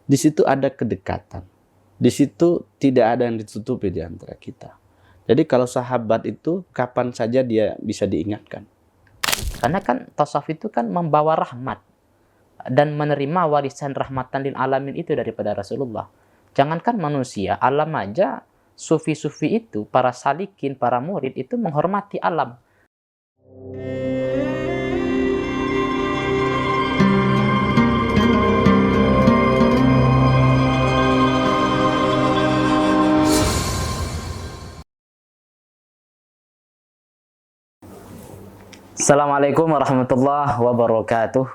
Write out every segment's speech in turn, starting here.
Di situ ada kedekatan. Di situ tidak ada yang ditutupi di antara kita. Jadi kalau sahabat itu kapan saja dia bisa diingatkan. Karena kan tasawuf itu kan membawa rahmat dan menerima warisan rahmatan lil alamin itu daripada Rasulullah. Jangankan manusia, alam aja, sufi-sufi itu, para salikin, para murid itu menghormati alam. Assalamualaikum warahmatullahi wabarakatuh.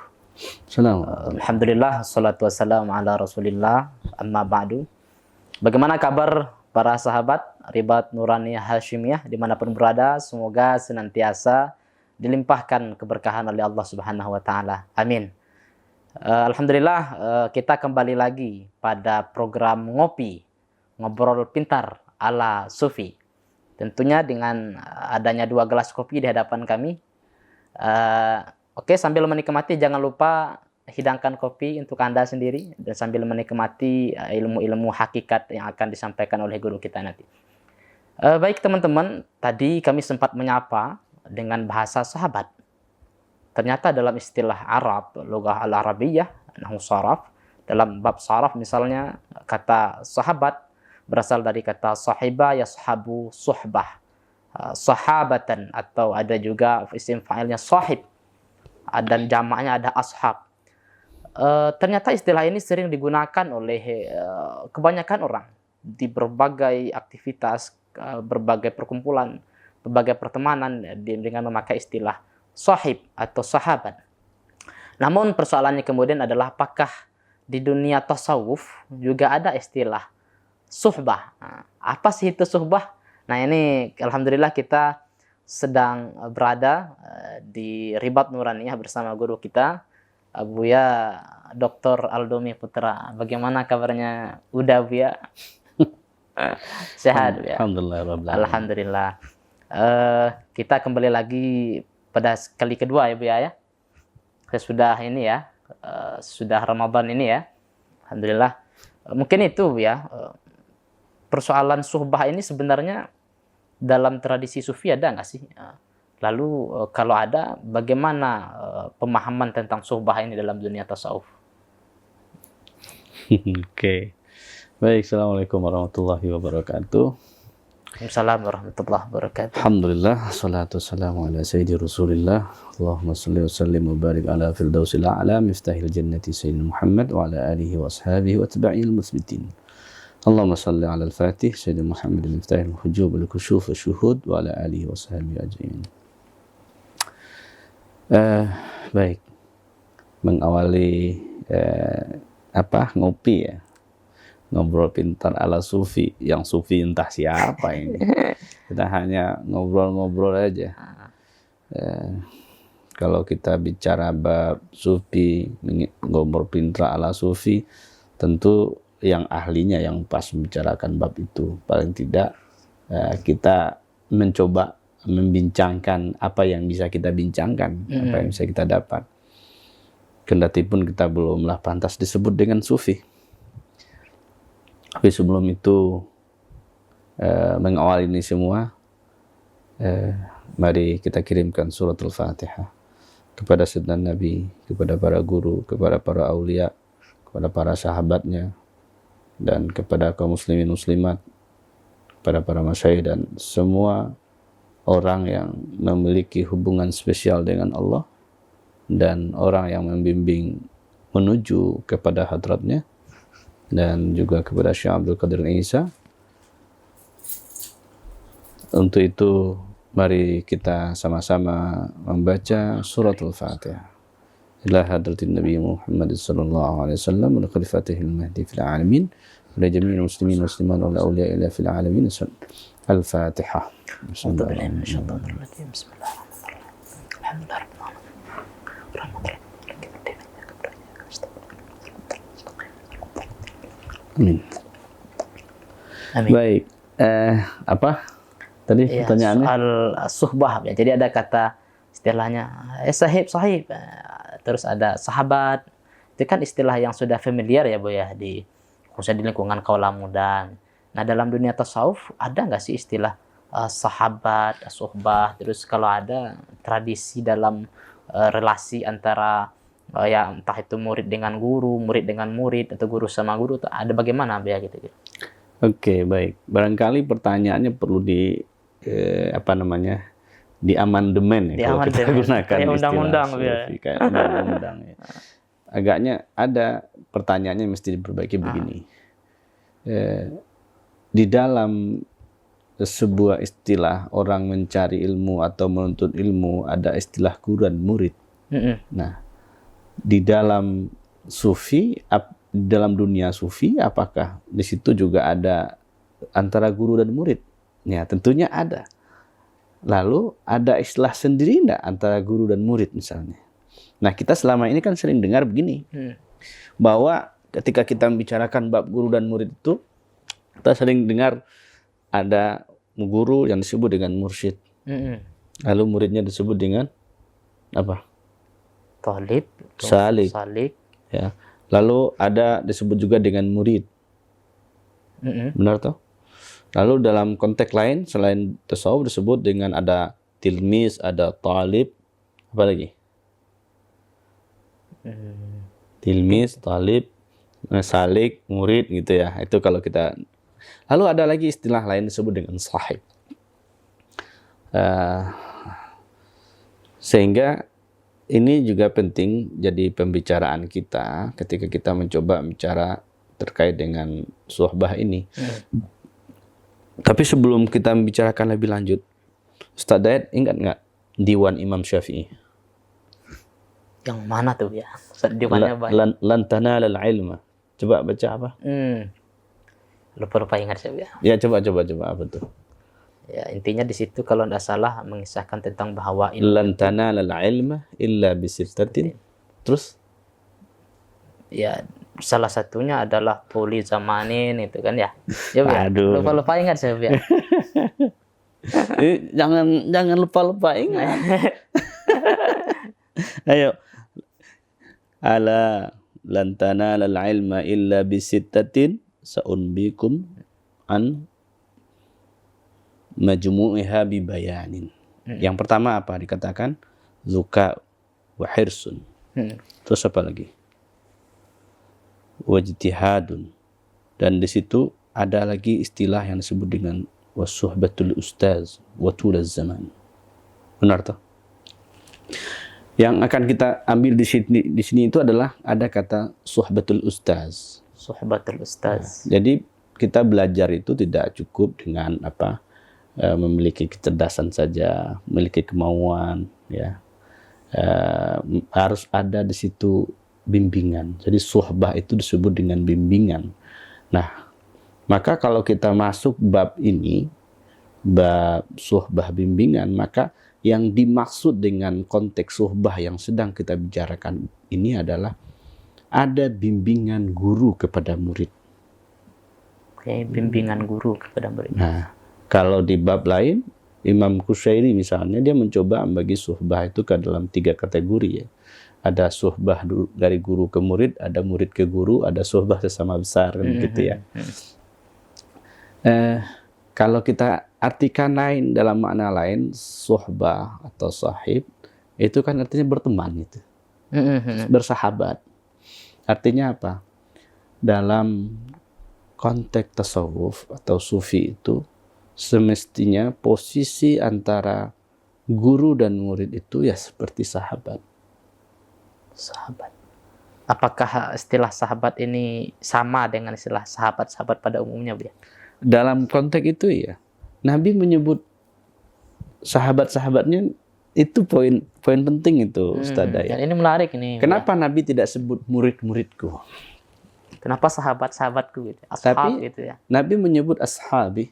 Alhamdulillah, salatu wassalamu ala rasulillah, amma ba'du. Bagaimana kabar para sahabat Ribat Nuraniyah Hashimiyah dimanapun berada? Semoga senantiasa dilimpahkan keberkahan oleh Allah Subhanahu wa Ta'ala. Amin. Alhamdulillah, kita kembali lagi pada program Ngopi, Ngobrol Pintar ala Sufi. Tentunya dengan adanya 2 gelas kopi di hadapan kami. Oke, sambil menikmati jangan lupa hidangkan kopi untuk Anda sendiri dan sambil menikmati ilmu-ilmu hakikat yang akan disampaikan oleh guru kita nanti. Baik teman-teman, tadi kami sempat menyapa dengan bahasa sahabat. Ternyata dalam istilah Arab, lughah al-Arabiyyah, nahwu saraf, dalam bab saraf misalnya kata sahabat berasal dari kata sahiba yashabu suhbah. Sahabatan, atau ada juga isim fa'ilnya sahib, dan jamaknya ada ashab. Ternyata istilah ini sering digunakan oleh kebanyakan orang di berbagai aktivitas, berbagai perkumpulan, berbagai pertemanan dengan memakai istilah sahib atau sahabat. Namun persoalannya kemudian adalah apakah di dunia tasawuf juga ada istilah suhbah? Apa sih itu suhbah? Nah ini alhamdulillah kita sedang berada di Ribat Nuraniyah bersama guru kita Buya Dr. Aldomi Putra. Bagaimana kabarnya Uda Buya? Sehat Buya? Alhamdulillah. Kita kembali lagi pada kali kedua ya Buya ya. Sesudah ini ya, sudah Ramadan ini ya. Alhamdulillah. Mungkin itu Buya. Persoalan suhbah ini sebenarnya dalam tradisi sufi ada nggak sih? Lalu kalau ada, bagaimana pemahaman tentang suhbah ini dalam dunia tasawuf? Oke. Baik, assalamualaikum warahmatullahi wabarakatuh. Waalaikumsalam warahmatullahi wabarakatuh. Alhamdulillah, salatu wassalamu ala sayyidi rasulillah. Allahumma salli wa sallim wa barik ala firdausil a'la miftahil jannati sayyidina Muhammad wa ala alihi wa ashabihi wa tabi'il musbitin. Allahumma salli ala al-fatih Sayyidina Muhammad al-Miftah al-Hujub al-Kushuf al-Shuhud wa ala alihi wa sahbihi ajma'in. Baik, mengawali ngopi ya, ngobrol pintar ala sufi. Yang sufi entah siapa ini. Kita hanya ngobrol-ngobrol aja. Kalau kita bicara bab sufi, ngobrol pintar ala sufi, tentu yang ahlinya yang pas membicarakan bab itu. Paling tidak kita mencoba membincangkan apa yang bisa kita bincangkan, apa yang bisa kita dapat. Kendati pun kita belumlah pantas disebut dengan sufi. Tapi sebelum itu mengawal ini semua, mari kita kirimkan suratul Fatihah kepada Sayyidina Nabi, kepada para guru, kepada para aulia, kepada para sahabatnya, dan kepada kaum muslimin muslimat, kepada para masyayikh dan semua orang yang memiliki hubungan spesial dengan Allah dan orang yang membimbing menuju kepada hadratnya, dan juga kepada Syekh Abdul Qadir Isa. Untuk itu mari kita sama-sama membaca suratul Fatihah ila hadratin Nabi Muhammad sallallahu alaihi wasallam wa khalifatihil mahdi fil alamin wa jami'il muslimin muslimat wa awliya ila fil alamin. Al-Fatihah. Bismillahirrahmanirrahim. Amin. Baik, apa tadi pertanyaannya? Soal suhbah ya. Jadi ada kata istilahnya sahib, terus ada sahabat, Itu kan istilah yang sudah familiar ya Bu ya, khususnya di lingkungan kaula muda. Nah, dalam dunia tasawuf ada nggak sih istilah sahabat, suhbah, terus kalau ada tradisi dalam relasi antara ya entah itu murid dengan guru, murid dengan murid, atau guru sama guru, ada bagaimana Bu ya gitu. Oke, baik. Barangkali pertanyaannya perlu di amandemen ya, kalau kita gunakan kayak istilah undang-undang ya. kayak undang-undang ya. Agaknya ada pertanyaannya mesti diperbaiki begini. Di dalam sebuah istilah orang mencari ilmu atau menuntut ilmu ada istilah guru dan murid. Nah, di dalam dalam dunia sufi, apakah di situ juga ada antara guru dan murid? Ya, tentunya ada. Lalu ada istilah sendiri enggak antara guru dan murid misalnya? Nah, kita selama ini kan sering dengar begini, bahwa ketika kita membicarakan bab guru dan murid itu, kita sering dengar ada guru yang disebut dengan mursyid, lalu muridnya disebut dengan apa? Talib, Salik. Ya. Lalu ada disebut juga dengan murid. Benar toh? Lalu dalam konteks lain selain tasawuf disebut dengan ada tilmis, ada talib, apa lagi? Tilmis, talib, salik, murid gitu ya. Itu kalau kita. Lalu ada lagi istilah lain disebut dengan sahib. Sehingga ini juga penting jadi pembicaraan kita ketika kita mencoba bicara terkait dengan suhbah ini. Tapi sebelum kita membicarakan lebih lanjut, Ustaz Dayat ingat nggak Diwan Imam Syafi'i? Yang mana tuh ya? Diwannya Lan tanalal ilma. Coba baca apa? Lupa ingat saya ya. Ya coba apa tuh? Ya, intinya di situ kalau tidak salah mengisahkan tentang bahwa lan tanalal ilma illa bisittatin. Terus ya salah satunya adalah tuli zamanin itu kan ya. Ya, aduh. Lupa ingat saya ya. Jangan lupa ingat. Ayo. Ala lan tanalal ilma illa bisittatin sa'unbikum an majmu'iha bi bayanin. Yang pertama apa dikatakan? Zuka wa hirsun. Terus apa lagi? Wajtihadun. Dan di situ ada lagi istilah yang disebut dengan wasuhbatul ustaz wa tulaz zaman. Benar toh? Yang akan kita ambil di sini itu adalah ada kata suhbatul ustaz. Suhbatul ustaz. Nah, jadi kita belajar itu tidak cukup dengan memiliki kecerdasan saja, memiliki kemauan, ya. Harus ada di situ bimbingan. Jadi suhbah itu disebut dengan bimbingan. Nah, maka kalau kita masuk bab ini, bab suhbah bimbingan, maka yang dimaksud dengan konteks suhbah yang sedang kita bicarakan ini adalah ada bimbingan guru kepada murid. Oke, bimbingan guru kepada murid. Nah, kalau di bab lain, Imam Qushairi misalnya, dia mencoba membagi suhbah itu ke dalam 3 kategori ya. Ada suhbah dari guru ke murid, ada murid ke guru, ada suhbah sesama besar, gitu ya. Kalau kita artikan lain dalam makna lain, suhbah atau sahib, itu kan artinya berteman gitu. Bersahabat. Artinya apa? Dalam konteks tasawuf atau sufi itu, semestinya posisi antara guru dan murid itu ya seperti sahabat. Sahabat. Apakah istilah sahabat ini sama dengan istilah sahabat-sahabat pada umumnya, Bu? Dalam konteks itu ya, Nabi menyebut sahabat-sahabatnya itu poin penting itu, Ustaz Dayat. Ini menarik ini. Kenapa ya? Nabi tidak sebut murid-muridku? Kenapa sahabat-sahabatku gitu? Ashab tapi gitu ya. Nabi menyebut ashabi.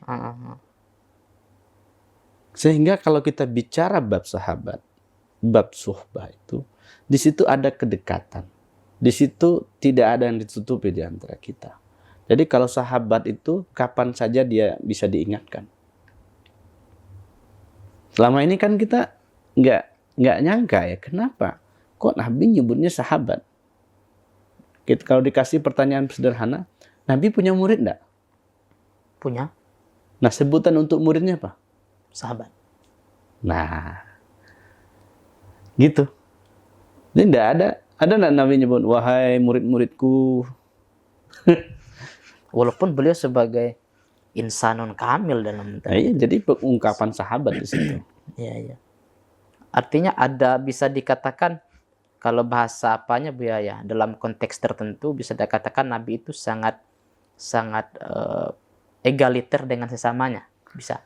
Sehingga kalau kita bicara bab sahabat, bab suhbah itu, di situ ada kedekatan. Di situ tidak ada yang ditutupi di antara kita. Jadi kalau sahabat itu kapan saja dia bisa diingatkan. Selama ini kan kita nggak nyangka ya, kenapa? Kok Nabi nyebutnya sahabat? Kalau dikasih pertanyaan sederhana, Nabi punya murid enggak? Punya Nah, sebutan untuk muridnya apa? sahabat. Nah, gitu. Jadi enggak ada enggak Nabi nyebut, wahai murid-muridku. Walaupun beliau sebagai insanun kamil dalam Nah, iya, jadi pengungkapan sahabat di situ. Iya, iya. Artinya ada, bisa dikatakan kalau bahasa apanya Bu ya, dalam konteks tertentu bisa dikatakan Nabi itu sangat egaliter dengan sesamanya. Bisa.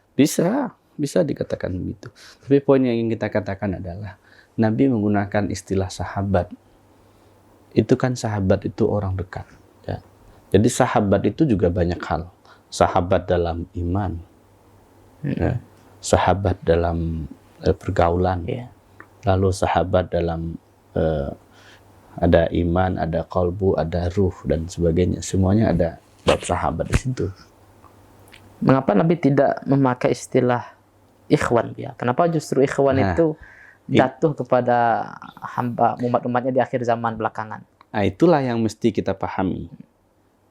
Bisa dikatakan begitu. Tapi poin yang ingin kita katakan adalah Nabi menggunakan istilah sahabat. Itu kan sahabat itu orang dekat. Ya. Jadi sahabat itu juga banyak hal. Sahabat dalam iman, ya. Sahabat dalam pergaulan, Yeah. lalu sahabat dalam ada iman, ada kalbu, ada ruh dan sebagainya. Semuanya ada bab sahabat di situ. Mengapa Nabi tidak memakai istilah ikhwan ya? Kenapa justru ikhwan itu jatuh kepada hamba umat-umatnya di akhir zaman belakangan? Nah, itulah yang mesti kita pahami,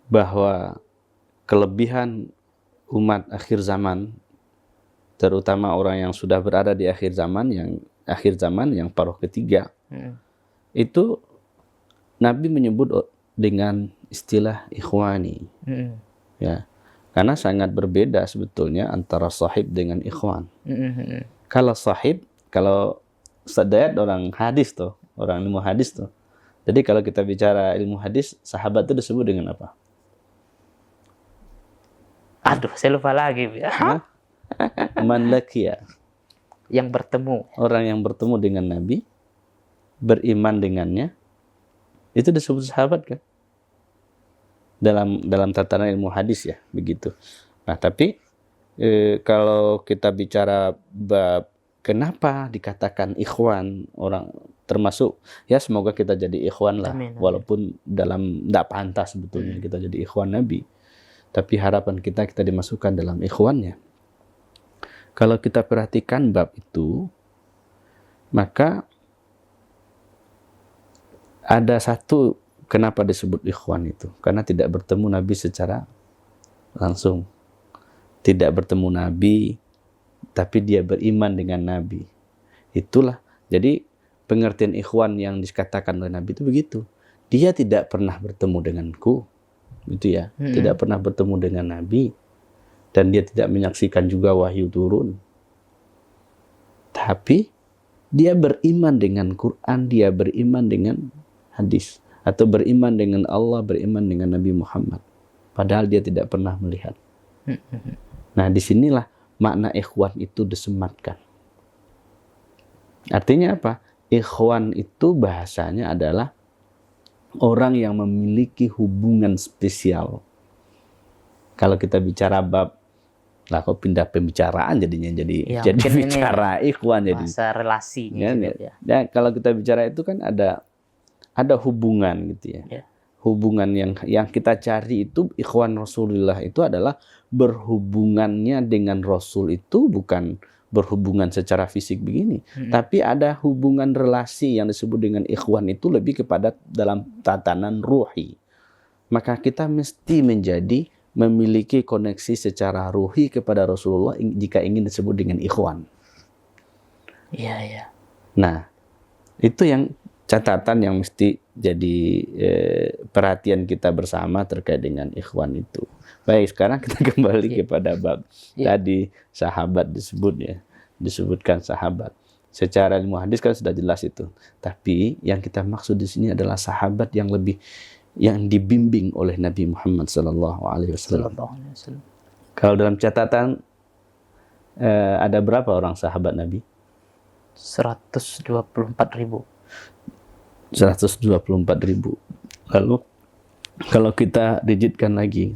bahwa kelebihan umat akhir zaman, terutama orang yang sudah berada di akhir zaman yang paruh ketiga, itu Nabi menyebut dengan istilah ikhwani, ya, karena sangat berbeda sebetulnya antara sahib dengan ikhwan. Kalau sahib, kalau Ustadz orang hadis tuh, orang ilmu hadis tuh. Jadi kalau kita bicara ilmu hadis, sahabat itu disebut dengan apa? Aduh, saya lupa lagi ya. Man laqiya. Yang bertemu. Orang yang bertemu dengan Nabi, beriman dengannya, itu disebut sahabat kan? Dalam tatanan ilmu hadis ya, begitu. Nah, tapi kalau kita bicara bab kenapa dikatakan ikhwan, orang termasuk ya semoga kita jadi ikhwan lah. Amin. Walaupun dalam tidak pantas sebetulnya kita jadi ikhwan Nabi, tapi harapan kita dimasukkan dalam ikhwannya. Kalau kita perhatikan bab itu, maka ada satu kenapa disebut ikhwan itu, karena tidak bertemu Nabi secara langsung, tidak bertemu Nabi, tapi dia beriman dengan Nabi. Itulah jadi pengertian ikhwan yang dikatakan oleh Nabi itu begitu. Dia tidak pernah bertemu denganku, gitu ya. Tidak pernah bertemu dengan Nabi, dan dia tidak menyaksikan juga wahyu turun. Tapi dia beriman dengan Quran, dia beriman dengan hadis, atau beriman dengan Allah, beriman dengan Nabi Muhammad. Padahal dia tidak pernah melihat. Nah, disinilah makna ikhwan itu disematkan. Artinya apa? Ikhwan itu bahasanya adalah orang yang memiliki hubungan spesial. Kalau kita bicara bab, lah kok pindah pembicaraan jadinya jadi bicara ikhwan jadi bahasa relasi gitu ya. Ya, kalau kita bicara itu kan ada hubungan gitu ya. Yeah. Hubungan yang kita cari itu ikhwan Rasulullah itu adalah berhubungannya dengan Rasul itu bukan berhubungan secara fisik begini, tapi ada hubungan relasi yang disebut dengan ikhwan itu lebih kepada dalam tatanan ruhi. Maka kita mesti memiliki koneksi secara ruhi kepada Rasulullah jika ingin disebut dengan ikhwan. Iya, iya. Nah, itu yang catatan yang mesti jadi perhatian kita bersama terkait dengan ikhwan itu. Baik, sekarang kita kembali kepada bab tadi sahabat disebutkan sahabat. Secara ilmu hadis kan sudah jelas itu. Tapi yang kita maksud di sini adalah sahabat yang dibimbing oleh Nabi Muhammad SAW. Kalau dalam catatan ada berapa orang sahabat Nabi? 124.000. 124.000. Lalu kalau kita digitkan lagi,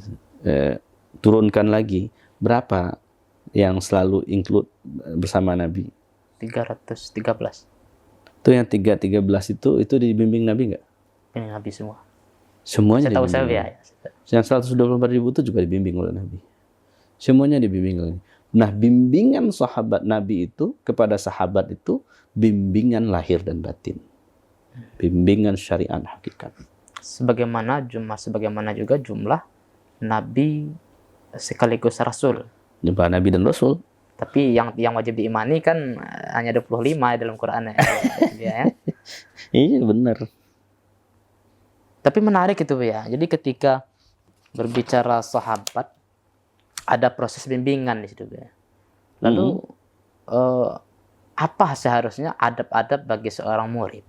turunkan lagi, berapa yang selalu include bersama Nabi? 313. Itu yang 313 itu dibimbing Nabi nggak? Bimbing Nabi semua. Semuanya saya tahu dibimbing. Ya. Yang 124.000 itu juga dibimbing oleh Nabi. Semuanya dibimbing oleh Nabi. Nah, bimbingan sahabat Nabi itu kepada sahabat itu bimbingan lahir dan batin. Bimbingan syariat hakikat. sebagaimana juga jumlah nabi sekaligus rasul. Jumlah nabi dan rasul. Tapi yang wajib diimani kan hanya 25 dalam Quran ya. Iya benar. Tapi menarik itu ya. Jadi ketika berbicara sahabat ada proses bimbingan di situ ya. Lalu apa seharusnya adab-adab bagi seorang murid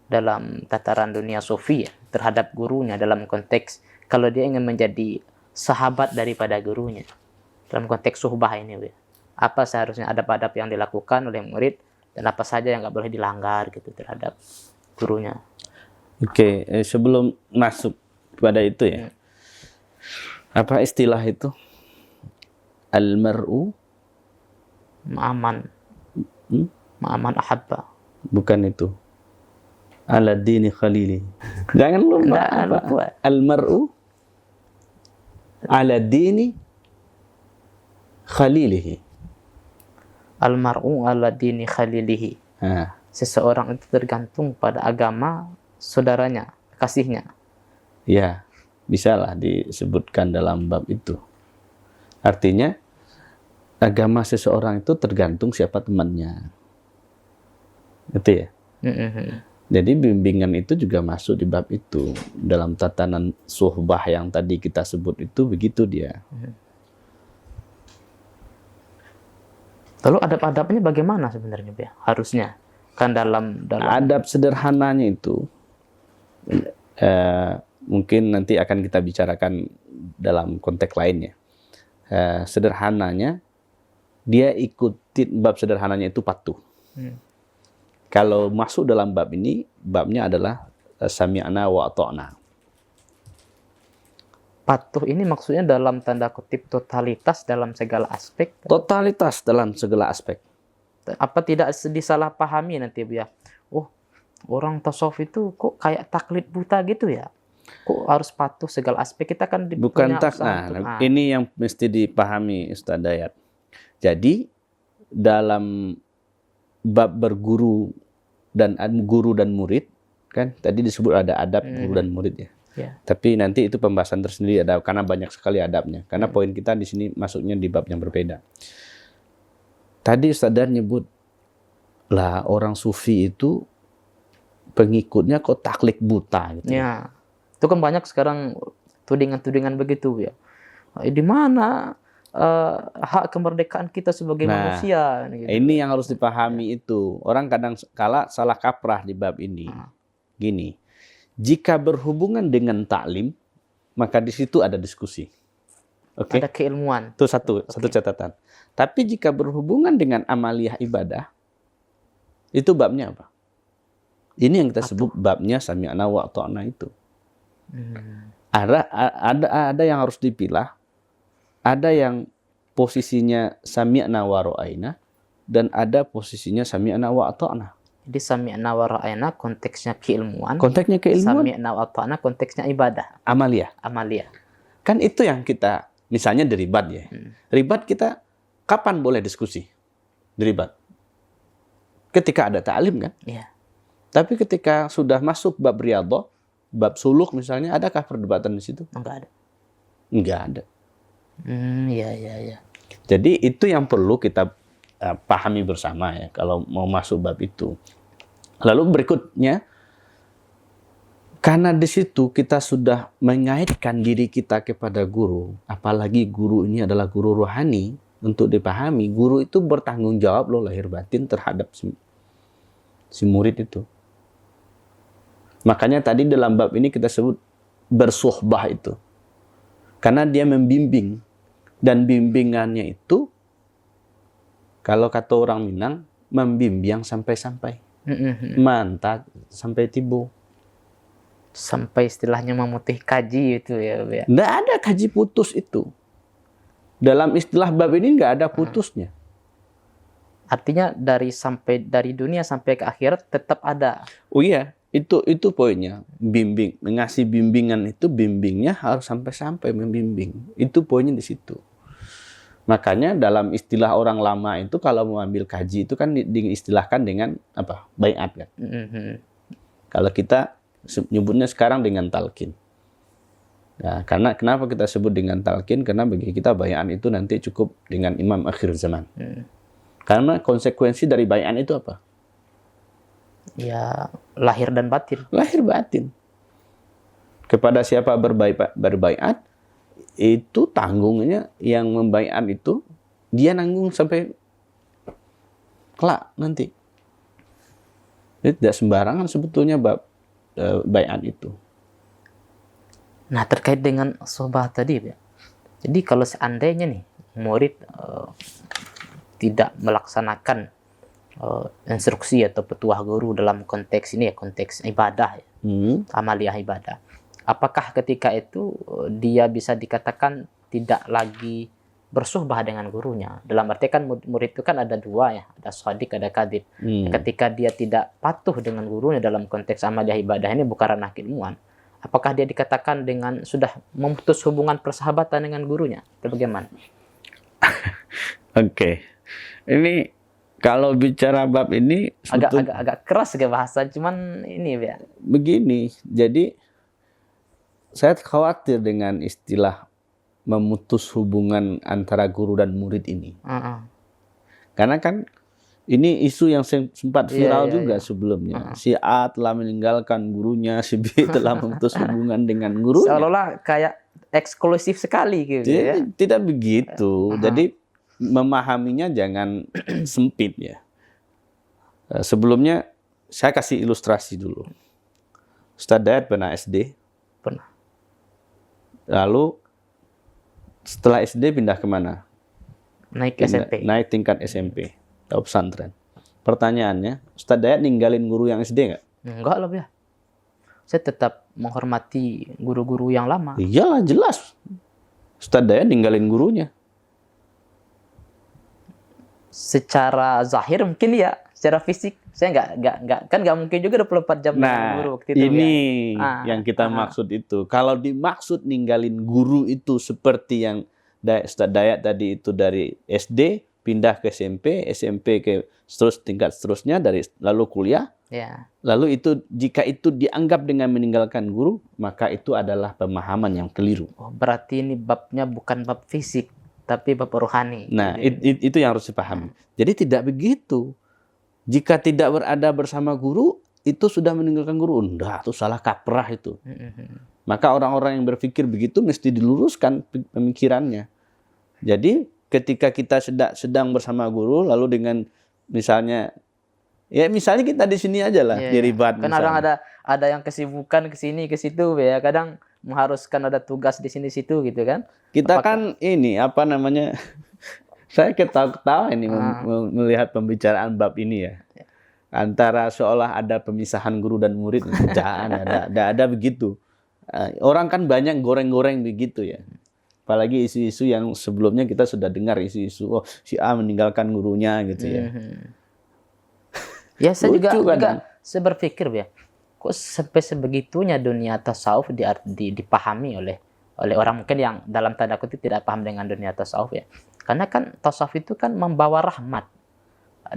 dalam tataran dunia sufi ya, terhadap gurunya dalam konteks kalau dia ingin menjadi sahabat daripada gurunya dalam konteks suhbah ini ya. Apa seharusnya adab-adab yang dilakukan oleh murid dan apa saja yang nggak boleh dilanggar gitu terhadap gurunya. Oke, sebelum masuk pada itu ya, apa istilah itu? Al-mar'u Ma'aman ahabba. Bukan itu. Ala dini khalili. Jangan lupa apa? Al-mar'u ala dini khalilihi. Al-mar'u ala dini khalilihi. Seseorang itu tergantung pada agama saudaranya, kasihnya. Ya, bisalah disebutkan dalam bab itu. Artinya, agama seseorang itu tergantung siapa temannya. Itu ya? Jadi bimbingan itu juga masuk di bab itu. Dalam tatanan suhbah yang tadi kita sebut itu, begitu dia. Lalu adab-adabnya bagaimana sebenarnya, ya? Harusnya. Kan dalam adab sederhananya itu, mungkin nanti akan kita bicarakan dalam konteks lainnya. Sederhananya, dia ikuti bab sederhananya itu patuh. Kalau masuk dalam bab ini, babnya adalah sami'na wa ata'na. Patuh ini maksudnya dalam tanda kutip totalitas dalam segala aspek. Totalitas dalam segala aspek. Apa tidak disalahpahami nanti ya? Oh, orang tasawuf itu kok kayak taklid buta gitu ya? Kok harus patuh segala aspek? Kita kan bukan ini yang mesti dipahami Ustaz Dayat. Jadi dalam bab berguru dan murid kan tadi disebut ada adab guru dan murid ya. Tapi nanti itu pembahasan tersendiri ada karena banyak sekali adabnya. Karena poin kita di sini masuknya di bab yang berbeda. Tadi Ustaz Dayat nyebut lah orang sufi itu pengikutnya kok taklid buta gitu. Ya. Itu kan banyak sekarang tudingan-tudingan begitu ya. Di mana hak kemerdekaan kita sebagai manusia? Gitu. Ini yang harus dipahami itu. Orang kadang kala salah kaprah di bab ini. Gini, jika berhubungan dengan taklim, maka di situ ada diskusi. Oke. Ada keilmuan. Itu satu catatan. Tapi jika berhubungan dengan amaliyah ibadah, itu babnya apa? Ini yang kita sebut babnya sami'na wa ata'na itu. Ada yang harus dipilah, ada yang posisinya sami'na wa ra'ayna, dan ada posisinya sami'na wa ata'na. Jadi sami'na wa ra'ayna konteksnya keilmuan. Konteksnya keilmuan. Sami'na wa ata'na konteksnya ibadah. Amaliyah. Kan itu yang kita, misalnya di ribat ya. Ribat kita kapan boleh diskusi? Di ribat. Ketika ada ta'lim kan? Iya. Tapi ketika sudah masuk bab riyadhah, bab suluk misalnya, adakah perdebatan di situ? Enggak ada. Iya. Jadi itu yang perlu kita pahami bersama ya kalau mau masuk bab itu. Lalu berikutnya, karena di situ kita sudah mengaitkan diri kita kepada guru, apalagi guru ini adalah guru rohani, untuk dipahami, guru itu bertanggung jawab loh lahir batin terhadap si murid itu. Makanya tadi dalam bab ini kita sebut bersuhbah itu. Karena dia membimbing. Dan bimbingannya itu, kalau kata orang Minang, membimbing sampai-sampai. Mantap sampai tibu. Sampai istilahnya memutih kaji itu ya. Nggak ada kaji putus itu. Dalam istilah bab ini nggak ada putusnya. Artinya dari dunia sampai ke akhirat tetap ada. Oh iya, itu poinnya. Bimbing, mengasih bimbingan itu bimbingnya harus sampai membimbing. Itu poinnya di situ. Makanya dalam istilah orang lama itu kalau mau ambil kaji itu kan diistilahkan dengan apa? Baiat kan. Kalau kita nyebutnya sekarang dengan talqin. Nah, karena kenapa kita sebut dengan talqin? Karena bagi kita bai'an itu nanti cukup dengan imam akhir zaman. Karena konsekuensi dari bai'an itu apa? Ya, lahir dan batin. Lahir batin. Kepada siapa berbaiat, itu tanggungnya yang membaiat itu, dia nanggung sampai kelak nanti. Jadi tidak sembarangan sebetulnya baiat itu. Nah, terkait dengan sohbah tadi, ya. Jadi kalau seandainya nih murid tidak melaksanakan instruksi atau petuah guru dalam konteks ini ya, konteks ibadah ya, amaliyah ibadah. Apakah ketika itu dia bisa dikatakan tidak lagi bersuhbah dengan gurunya? Dalam arti kan murid itu kan ada dua ya, ada shadiq, ada kadhib. Ketika dia tidak patuh dengan gurunya dalam konteks amaliyah ibadah ini bukan ranah keilmuan, apakah dia dikatakan dengan sudah memutus hubungan persahabatan dengan gurunya? Itu bagaimana? Oke. Ini kalau bicara bab ini agak keras ke bahasa, cuman ini ya. Begini, jadi saya khawatir dengan istilah memutus hubungan antara guru dan murid ini. Karena kan ini isu yang sempat viral juga sebelumnya. Si A telah meninggalkan gurunya, si B telah memutus hubungan dengan gurunya. Seolah-olah kayak eksklusif sekali gitu ya. Tidak begitu. Jadi memahaminya jangan sempit ya. Sebelumnya saya kasih ilustrasi dulu. Ustaz Dayat pernah SD. Pernah. Lalu setelah SD pindah kemana? Naik SMP. Naik tingkat SMP. Tahu pesantren. Pertanyaannya, Ustaz Dayat ninggalin guru yang SD nggak? Enggak lah ya. Saya tetap menghormati guru-guru yang lama. Iyalah jelas. Ustaz Dayat ninggalin gurunya. Secara zahir mungkin ya, secara fisik saya nggak mungkin juga 24 jam dengan guru waktu itu. Ini yang kita maksud itu. Kalau dimaksud ninggalin guru itu seperti yang Ustaz Dayat tadi itu dari SD pindah ke SMP ke tingkat seterusnya lalu kuliah. Ya. Lalu itu jika itu dianggap dengan meninggalkan guru, maka itu adalah pemahaman yang keliru. Oh, berarti ini babnya bukan bab fisik, tapi bab rohani. Nah, itu yang harus dipahami. Jadi tidak begitu. Jika tidak berada bersama guru, itu sudah meninggalkan guru. Enggak, itu salah kaprah itu. Maka orang-orang yang berpikir begitu mesti diluruskan pemikirannya. Jadi ketika kita sedang bersama guru, lalu dengan misalnya kita di sini aja lah, di Ribat. Kan ada yang kesibukan ke sini ke situ ya, kadang mengharuskan ada tugas di sini situ gitu kan. Kita kan ini saya ketawa ini melihat pembicaraan bab ini ya. Antara seolah ada pemisahan guru dan murid, jangan ada begitu. Orang kan banyak goreng-goreng begitu ya. Apalagi isu-isu yang sebelumnya kita sudah dengar isu-isu si A meninggalkan gurunya gitu ya. Ya saya juga saya berpikir ya, kok sampai sebegitunya dunia tasawuf dipahami oleh orang mungkin yang dalam tanda kutip tidak paham dengan dunia tasawuf ya. Karena kan tasawuf itu kan membawa rahmat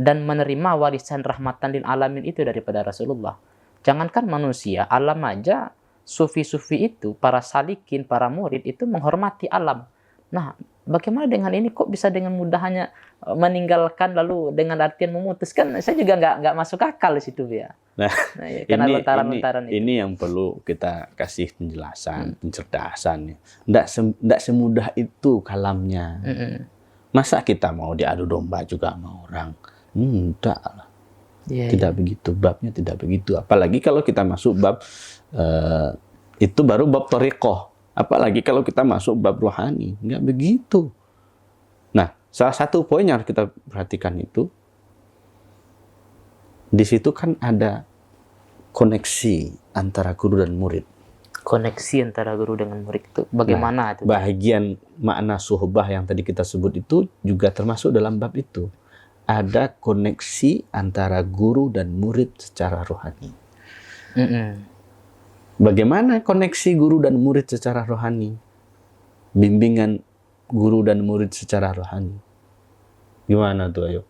dan menerima warisan rahmatan lil alamin itu daripada Rasulullah. Jangankan manusia, alam aja, sufi-sufi itu, para salikin, para murid itu menghormati alam. Nah, bagaimana dengan ini kok bisa dengan mudahnya meninggalkan lalu dengan artian memutuskan? Saya juga nggak masuk akal di situ ya. Nah ya, karena lontaran-lontaran ini yang perlu kita kasih penjelasan, pencerdasan. Nggak semudah itu kalamnya. Masa kita mau diadu domba juga sama orang? Enggak lah. Tidak begitu, babnya tidak begitu. Apalagi kalau kita masuk bab itu baru bab thariqah. Apalagi kalau kita masuk bab rohani, enggak begitu. Nah, salah satu poin yang harus kita perhatikan itu, di situ kan ada koneksi antara guru dan murid. Koneksi antara guru dengan murid itu bagaimana? Nah, bahagian makna suhbah yang tadi kita sebut itu juga termasuk dalam bab itu. Ada koneksi antara guru dan murid secara rohani. Bagaimana koneksi guru dan murid secara rohani? Bimbingan guru dan murid secara rohani. Gimana tuh, ayo?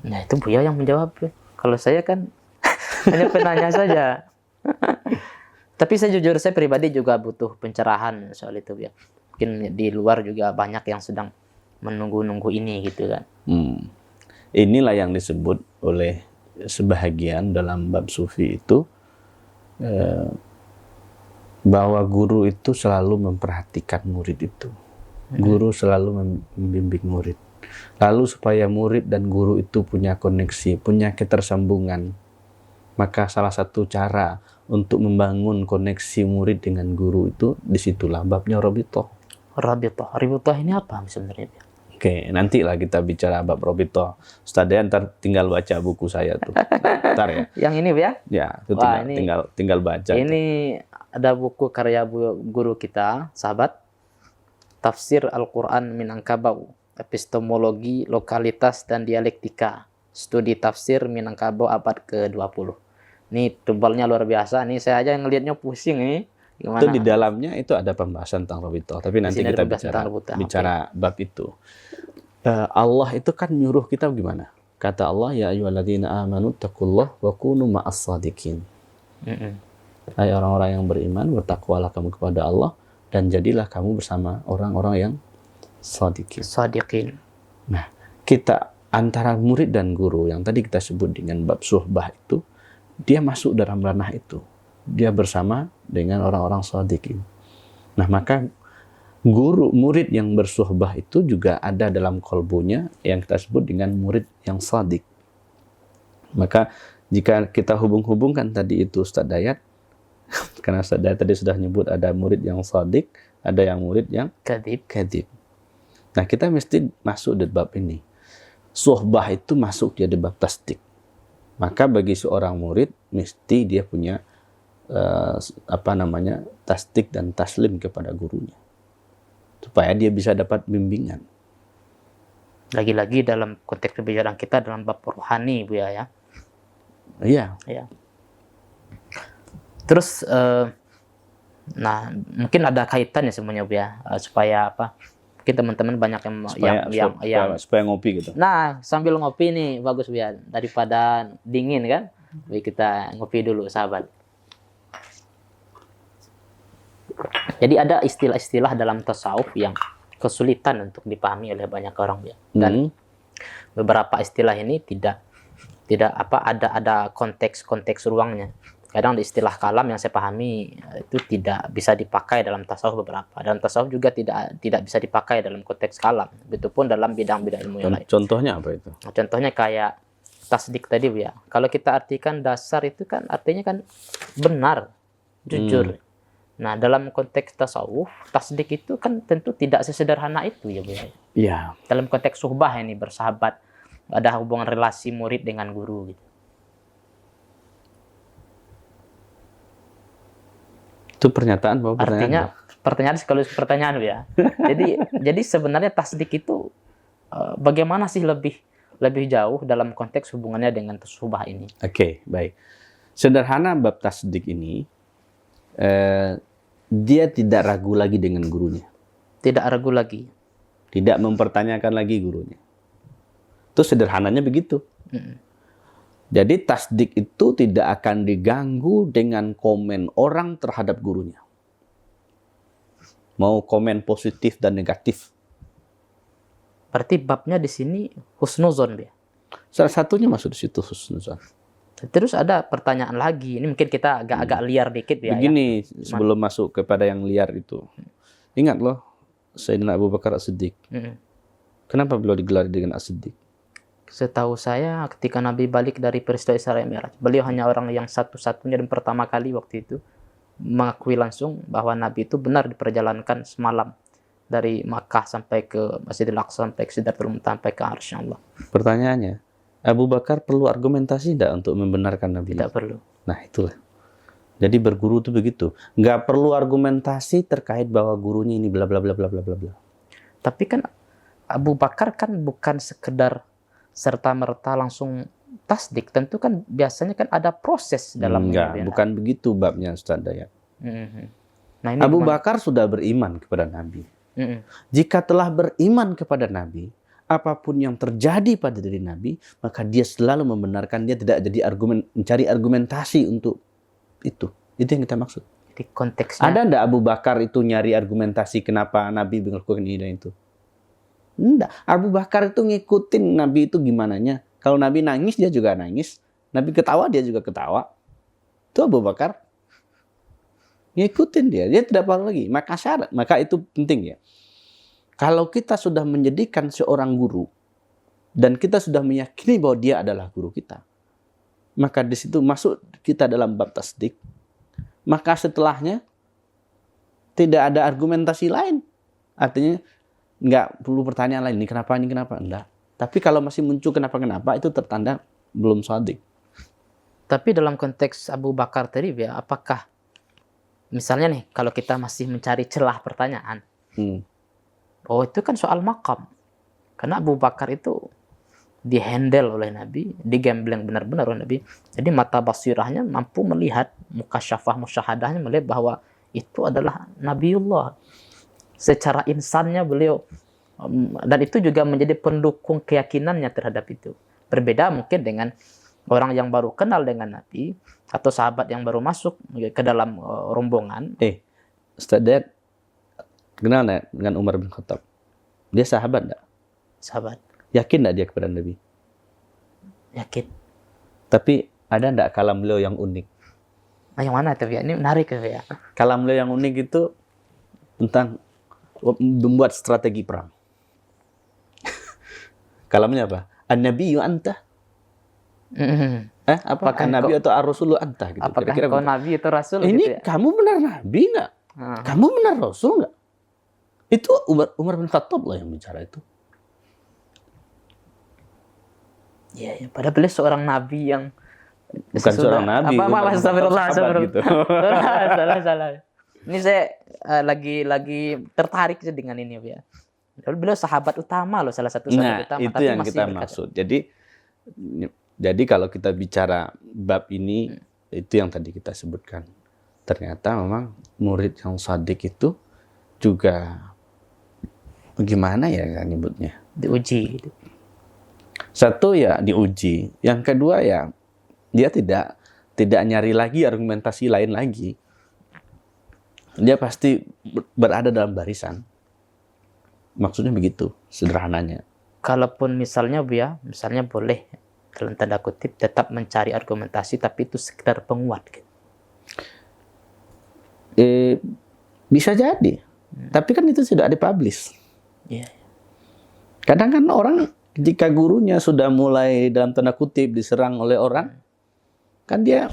Nah, itu Buya yang menjawab. Kalau saya kan Hanya penanya saja. Tapi saya pribadi juga butuh pencerahan soal itu ya. Mungkin di luar juga banyak yang sedang menunggu-nunggu ini gitu kan. Inilah yang disebut oleh sebahagian dalam bab sufi itu bahwa guru itu selalu memperhatikan murid itu. Guru selalu membimbing murid. Lalu supaya murid dan guru itu punya koneksi, punya ketersambungan, maka salah satu cara untuk membangun koneksi murid dengan guru itu disitulah babnya Robitoh. Rabitoh ini apa sebenarnya? Oke, nantilah kita bicara bab Robitoh. Ustaz Dayan ntar tinggal baca buku saya tuh. Ntar ya. Yang ini ya? Ya, itu Wah, tinggal baca. Ini ada buku karya guru kita, sahabat. Tafsir Al-Quran Minangkabau. Epistemologi, lokalitas, dan dialektika. Studi tafsir Minangkabau abad ke-20. Ini tebalnya luar biasa. Ini saya aja ngelihatnya pusing nih. Gimana? Itu di dalamnya itu ada pembahasan tentang Robitoh. Tapi nanti kita bicara bab itu. Allah itu kan nyuruh kita gimana? Kata Allah, ya ayyuhalladzina amanu taqullah wa kunu ma'as shadiqin. Hai orang-orang yang beriman, bertakwalah kamu kepada Allah dan jadilah kamu bersama orang-orang yang shadiqin. Nah, kita antara murid dan guru yang tadi kita sebut dengan bab suhbah itu, dia masuk dalam ranah itu. Dia bersama dengan orang-orang shadiqin. Nah, maka guru murid yang bersuhbah itu juga ada dalam kolbunya yang kita sebut dengan murid yang shadiq. Maka jika kita hubung-hubungkan tadi itu Ustaz Dayat, karena Ustaz Dayat tadi sudah nyebut ada murid yang shadiq, ada yang murid yang kadhib. Nah, kita mesti masuk di bab ini. Suhbah itu masuk dia di bab tasdik. Maka bagi seorang murid mesti dia punya tasdik dan taslim kepada gurunya supaya dia bisa dapat bimbingan. Lagi-lagi dalam konteks pembicaraan kita dalam bab rohani, Bu ya. Iya. Terus nah mungkin ada kaitannya semuanya, Bu ya, supaya apa? Mungkin teman-teman banyak yang supaya ngopi gitu. Nah, sambil ngopi nih bagus, Bu ya, daripada dingin kan. Baik, kita ngopi dulu, sahabat. Jadi ada istilah-istilah dalam tasawuf yang kesulitan untuk dipahami oleh banyak orang, ya. Dan beberapa istilah ini tidak ada konteks ruangnya. Kadang di istilah kalam yang saya pahami itu tidak bisa dipakai dalam tasawuf beberapa. Dalam tasawuf juga tidak bisa dipakai dalam konteks kalam. Begitupun dalam bidang-bidang ilmu yang lain. Contohnya apa itu? Contohnya kayak tasdik tadi, Bu ya. Kalau kita artikan dasar itu kan artinya kan benar, jujur. Nah, dalam konteks tasawuf, tasdik itu kan tentu tidak sesederhana itu, ya, Bu. Iya. Dalam konteks suhbah ini, bersahabat, ada hubungan relasi murid dengan guru gitu. Itu pernyataan bahwa pertanyaan sekaligus pertanyaan, Bu ya. jadi sebenarnya tasdik itu bagaimana sih lebih jauh dalam konteks hubungannya dengan suhbah ini? Oke, baik. Sederhana bab tasdik ini dia tidak ragu lagi dengan gurunya. Tidak ragu lagi. Tidak mempertanyakan lagi gurunya. Itu sederhananya begitu. Jadi tasdik itu tidak akan diganggu dengan komen orang terhadap gurunya. Mau komen positif dan negatif. Berarti babnya di sini husnuzon, ya. Salah satunya masuk di situ husnuzon. Terus ada pertanyaan lagi. Ini mungkin kita agak liar dikit, ya. Begini, sebelum masuk kepada yang liar itu. Ingat loh, Sayyidina Abu Bakar As-Siddiq. Kenapa beliau digelar dengan As-Siddiq? Setahu saya ketika Nabi balik dari peristiwa Isra Mi'raj, beliau hanya orang yang satu-satunya dan pertama kali waktu itu mengakui langsung bahwa Nabi itu benar diperjalankan semalam dari Makkah sampai ke Masjidil Aqsa, sampai ke Sidratul Muntaha, sampai ke Arsy Allah. Pertanyaannya, Abu Bakar perlu argumentasi tidak untuk membenarkan Nabi? Tidak perlu. Nah, itulah. Jadi berguru itu begitu. Nggak perlu argumentasi terkait bahwa gurunya ini bla bla bla bla bla bla bla. Tapi kan Abu Bakar kan bukan sekedar serta-merta langsung tasdik. Tentu kan biasanya kan ada proses dalamnya. Enggak, bukan begitu babnya Ustaz Dayat. Nah, ini Abu Bakar sudah beriman kepada Nabi. Jika telah beriman kepada Nabi, apapun yang terjadi pada diri Nabi, maka dia selalu membenarkan, dia tidak jadi mencari argumentasi untuk itu. Itu yang kita maksud. Di konteksnya. Ada enggak Abu Bakar itu nyari argumentasi kenapa Nabi melakukan ini dan itu? Enggak. Abu Bakar itu ngikutin Nabi itu gimananya. Kalau Nabi nangis, dia juga nangis. Nabi ketawa, dia juga ketawa. Itu Abu Bakar. Ngikutin dia. Dia tidak perlu lagi. Maka itu penting ya. Kalau kita sudah menjadikan seorang guru, dan kita sudah meyakini bahwa dia adalah guru kita, maka di situ masuk kita dalam bab tasdik. Maka setelahnya tidak ada argumentasi lain. Artinya nggak perlu pertanyaan lain. Ini kenapa, enggak. Tapi kalau masih muncul kenapa, itu tertanda belum shadik. Tapi dalam konteks Abu Bakar tadi ya, apakah misalnya nih kalau kita masih mencari celah pertanyaan, oh itu kan soal makam. Karena Abu Bakar itu dihandle oleh Nabi, digembleng benar-benar oleh Nabi. Jadi mata basirahnya mampu melihat, mukasyafah musyahadahnya melihat bahwa itu adalah Nabiullah. Secara insannya beliau, dan itu juga menjadi pendukung keyakinannya terhadap itu. Berbeda mungkin dengan orang yang baru kenal dengan Nabi, atau sahabat yang baru masuk ke dalam rombongan. Ustaz Dad kenal nggak dengan Umar bin Khattab? Dia sahabat nggak? Sahabat. Yakin nggak dia kepada Nabi? Yakin. Tapi ada nggak kalam beliau yang unik? Nah, yang mana itu ya? Ini menarik ya. Kalam beliau yang unik itu tentang membuat strategi perang. Kalamnya apa? An-Nabiyyu anta. Apa? An-Nabi atau Ar-Rasulu anta gitu. Apakah Kira-kira kau Nabi atau Rasul? Ini gitu ya? kamu benar Nabi nggak? Kamu benar Rasul nggak? Itu Umar bin Khattab lah yang bicara itu. Iya, ya. Padahal beliau seorang Nabi yang bukan seorang Nabi. Astagfirullah. Gitu. Salah. Ini saya lagi tertarik dengan ini ya. Beliau sahabat utama loh, salah satu sahabat utama. Itu tapi yang kita maksud. Jadi kalau kita bicara bab ini, itu yang tadi kita sebutkan. Ternyata memang murid yang shadik itu juga gimana ya nyebutnya? Diuji gitu. Satu ya diuji. Yang kedua ya dia tidak nyari lagi argumentasi lain lagi. Dia pasti berada dalam barisan. Maksudnya begitu, sederhananya. Kalaupun misalnya misalnya boleh dalam tanda kutip tetap mencari argumentasi, tapi itu sekedar penguat. Gitu. Bisa jadi. Tapi kan itu sudah dipublish. Iya. Kadang kan orang jika gurunya sudah mulai dalam tanda kutip diserang oleh orang, kan dia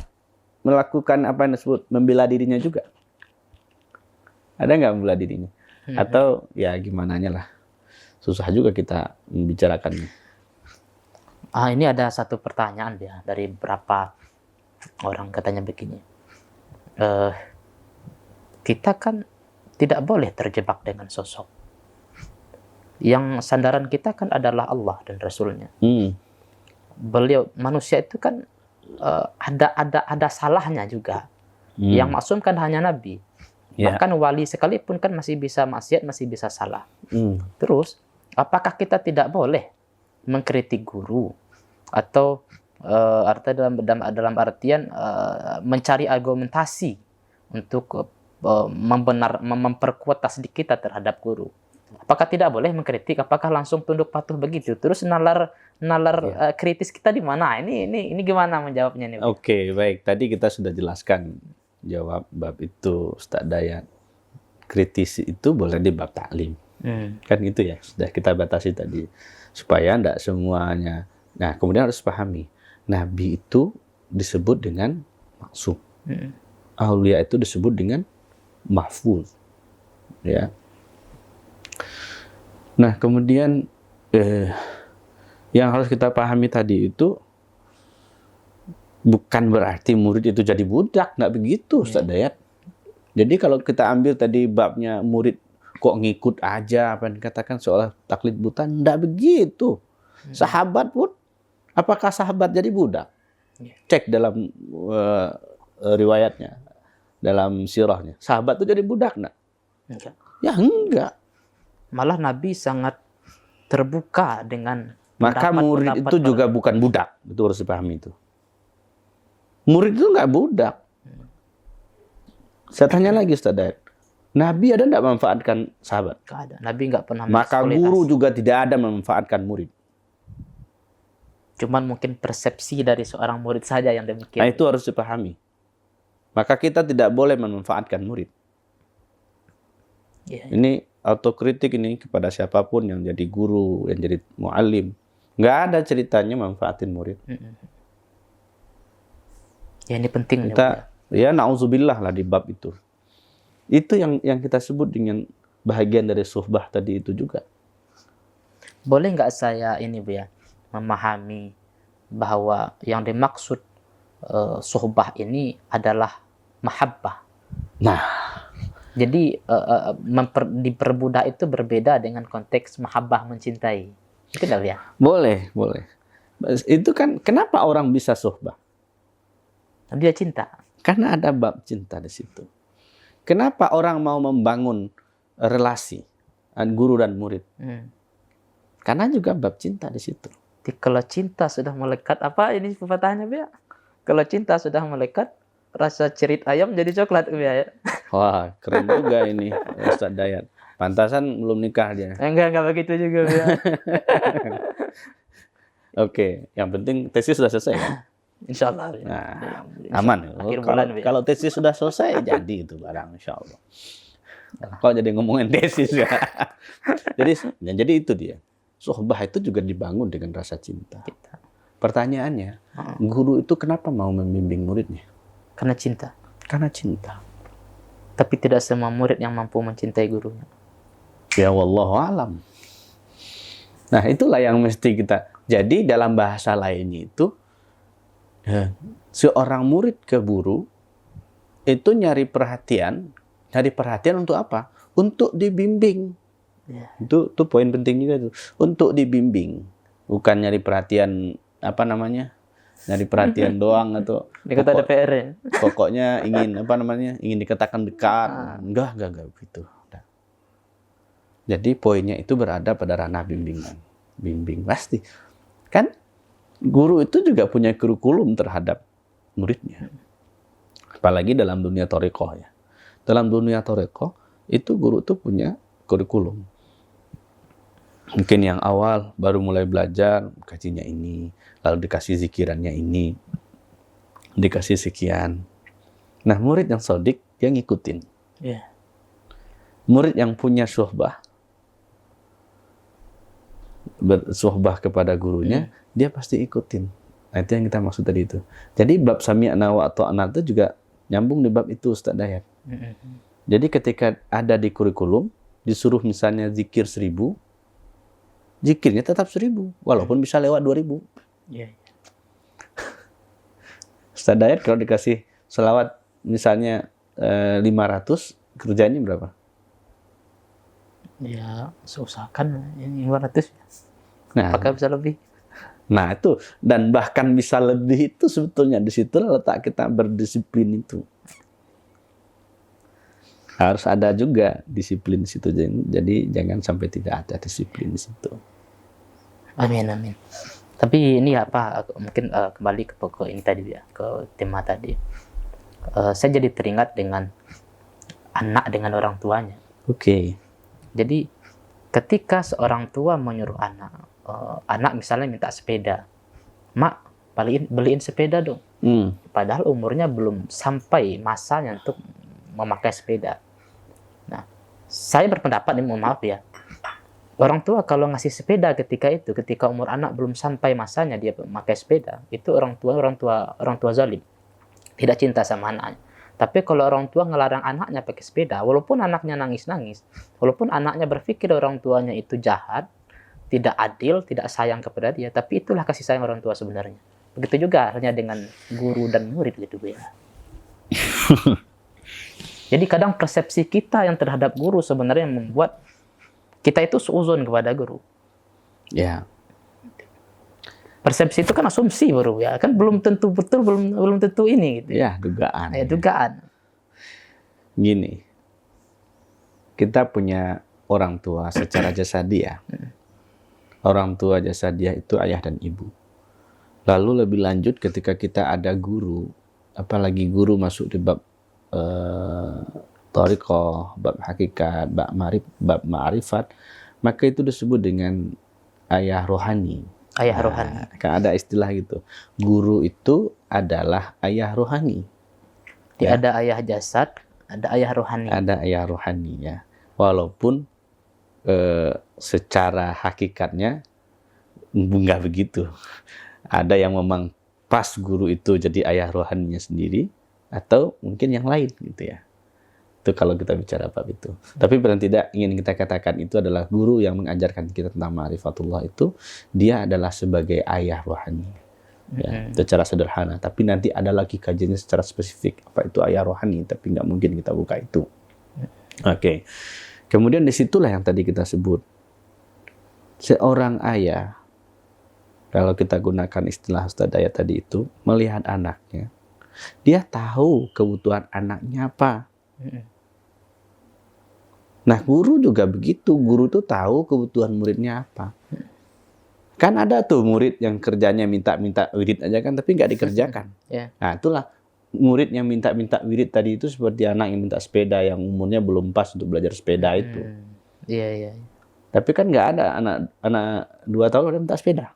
melakukan apa yang disebut membela dirinya juga. Ada nggak membela dirinya? Atau ya gimananya lah. Susah juga kita membicarakannya. Ini ada satu pertanyaan ya dari beberapa orang, katanya begini. Kita kan tidak boleh terjebak dengan sosok. Yang sandaran kita kan adalah Allah dan Rasulnya. Beliau manusia itu kan ada salahnya juga. Yang maksum kan hanya Nabi. Bahkan wali sekalipun kan masih bisa maksiat, masih bisa salah. Terus apakah kita tidak boleh mengkritik guru atau dalam artian mencari argumentasi untuk memperkuat tasdik kita terhadap guru? Apakah tidak boleh mengkritik? Apakah langsung tunduk patuh begitu? Terus nalar kritis kita di mana? Ini gimana menjawabnya nih? Oke, baik. Tadi kita sudah jelaskan jawab bab itu, Ustaz Dayat. Kritis itu boleh di bab taklim. Kan gitu ya, sudah kita batasi tadi. Supaya tidak semuanya. Nah, kemudian harus pahami. Nabi itu disebut dengan maksum. Aulia itu disebut dengan mahfuz. Ya. Nah, kemudian yang harus kita pahami tadi itu bukan berarti murid itu jadi budak, nggak begitu, Ustaz Dayat. Jadi kalau kita ambil tadi babnya murid kok ngikut aja apa yang dikatakan seolah taklid buta, nggak begitu. Sahabat pun, apakah sahabat jadi budak? Cek dalam riwayatnya, dalam sirahnya. Sahabat itu jadi budak nggak? Enggak. Ya enggak. Malah Nabi sangat terbuka dengan Maka murid itu juga bukan budak. Itu harus dipahami itu. Murid itu nggak budak. Saya tanya lagi Ustaz Dayat. Nabi ada nggak memanfaatkan sahabat? Nggak ada. Nabi nggak pernah Maka mengeksploitasi. guru juga tidak ada memanfaatkan murid. Cuman mungkin persepsi dari seorang murid saja yang demikian. Nah itu harus dipahami. Maka kita tidak boleh memanfaatkan murid. Ya, Ini autokritik ini kepada siapapun yang jadi guru, yang jadi muallim. Nggak ada ceritanya manfaatin murid. ya ini penting. Kita ya nauzubillah lah di bab itu. Itu yang kita sebut dengan bahagian dari suhbah tadi itu juga. Boleh nggak saya ini Bu ya, memahami bahwa yang dimaksud suhbah ini adalah mahabbah. Nah, Jadi diperbudak itu berbeda dengan konteks mahabbah mencintai. Itu dah ya. boleh. Itu kan kenapa orang bisa suhbah? Dia cinta. Karena ada bab cinta di situ. Kenapa orang mau membangun relasi guru dan murid? Karena juga bab cinta di situ. Jadi, kalau cinta sudah melekat, apa ini pepatahnya Bu ya? Kalau cinta sudah melekat, rasa cerit ayam jadi coklat Bu ya. Wah, keren juga ini Ustaz Dayat. Pantasan belum nikah dia. Enggak begitu juga Bu ya. Oke, yang penting tesis sudah selesai kan? Insya Allah. Ya. Nah, aman. Akhir bulan, Bu ya. Kalau tesis sudah selesai, jadi itu barang, insya Allah. Kok jadi ngomongin tesis ya? jadi itu dia. Suhbah itu juga dibangun dengan rasa cinta. Pertanyaannya, guru itu kenapa mau membimbing muridnya? Karena cinta. Karena cinta. Tapi tidak semua murid yang mampu mencintai gurunya. Ya wallahu alam. Nah, itulah yang mesti kita. Jadi dalam bahasa lainnya itu seorang murid ke guru itu nyari perhatian untuk apa? Untuk dibimbing. Ya. Itu poin penting juga itu. Untuk dibimbing, bukan nyari perhatian nyari perhatian doang atau Di kota DPR ya. pokoknya ingin dikatakan dekat. Enggak begitu. Jadi poinnya itu berada pada ranah bimbingan. Bimbing pasti. Kan guru itu juga punya kurikulum terhadap muridnya. Apalagi dalam dunia thariqah ya. Dalam dunia thariqah itu guru itu punya kurikulum. Mungkin yang awal baru mulai belajar, kajinya ini, lalu dikasih zikirannya ini, dikasih sekian. Nah, murid yang sodik, dia ngikutin. Yeah. Murid yang punya suhbah kepada gurunya, dia pasti ikutin. Nah, itu yang kita maksud tadi itu. Jadi bab sami'na wa ata'na itu juga nyambung di bab itu Ustaz Dayat. Jadi ketika ada di kurikulum, disuruh misalnya zikir 1000, zikirnya tetap 1000, walaupun bisa lewat 2000. Yeah. Ustaz Dayat kalau dikasih selawat misalnya 500, kerjanya berapa? Ya, seusahakan ini 500. Nah, Apakah bisa lebih? Nah itu, dan bahkan bisa lebih itu sebetulnya di situ letak kita berdisiplin itu. Harus ada juga disiplin di situ. Jadi jangan sampai tidak ada disiplin di situ. Amin. Tapi ini apa? Mungkin kembali ke pokok ini tadi ya, ke tema tadi. Saya jadi teringat dengan anak dengan orang tuanya. Oke. Jadi ketika seorang tua menyuruh anak misalnya minta sepeda, mak beliin sepeda dong. Padahal umurnya belum sampai masanya untuk memakai sepeda. Nah, saya berpendapat ini, mohon maaf ya, orang tua kalau ngasih sepeda ketika umur anak belum sampai masanya dia memakai sepeda, itu orang tua zalim, tidak cinta sama anaknya. Tapi kalau orang tua ngelarang anaknya pakai sepeda, walaupun anaknya nangis-nangis, walaupun anaknya berpikir orang tuanya itu jahat, tidak adil, tidak sayang kepada dia, tapi itulah kasih sayang orang tua sebenarnya. Begitu juga halnya dengan guru dan murid gitu ya. Jadi kadang persepsi kita yang terhadap guru sebenarnya membuat kita itu suuzon kepada guru. Ya. Persepsi itu kan asumsi baru ya, kan belum tentu betul, belum tentu ini gitu. Ya, dugaan. Ya, dugaan. Gini, kita punya orang tua secara jasadi ya. Orang tua jasadiah itu ayah dan ibu. Lalu lebih lanjut ketika kita ada guru, apalagi guru masuk di bab thariqah, bab hakikat, bab ma'rifat, maka itu disebut dengan ayah rohani. Ayah rohani. Kan ada istilah gitu. Guru itu adalah ayah rohani. Tidak ada ayah jasad, ada ayah rohani. Ada ayah rohani ya. Walaupun secara hakikatnya enggak begitu. Ada yang memang pas guru itu jadi ayah rohaninya sendiri, atau mungkin yang lain gitu ya. Itu kalau kita bicara bab itu. Tapi paling tidak ingin kita katakan itu adalah guru yang mengajarkan kita tentang ma'rifatullah itu, dia adalah sebagai ayah rohani. Ya, secara sederhana. Tapi nanti ada lagi kajiannya secara spesifik apa itu ayah rohani, tapi nggak mungkin kita buka itu. Oke. Kemudian disitulah yang tadi kita sebut. Seorang ayah, kalau kita gunakan istilah Ustaz Dayat tadi itu, melihat anaknya, dia tahu kebutuhan anaknya apa. Nah, guru juga begitu. Guru tuh tahu kebutuhan muridnya apa. Kan ada tuh murid yang kerjanya minta-minta wirid aja kan, tapi nggak dikerjakan. Nah, itulah murid yang minta-minta wirid tadi itu seperti anak yang minta sepeda yang umurnya belum pas untuk belajar sepeda itu. Iya. Tapi kan nggak ada anak 2 tahun udah minta sepeda.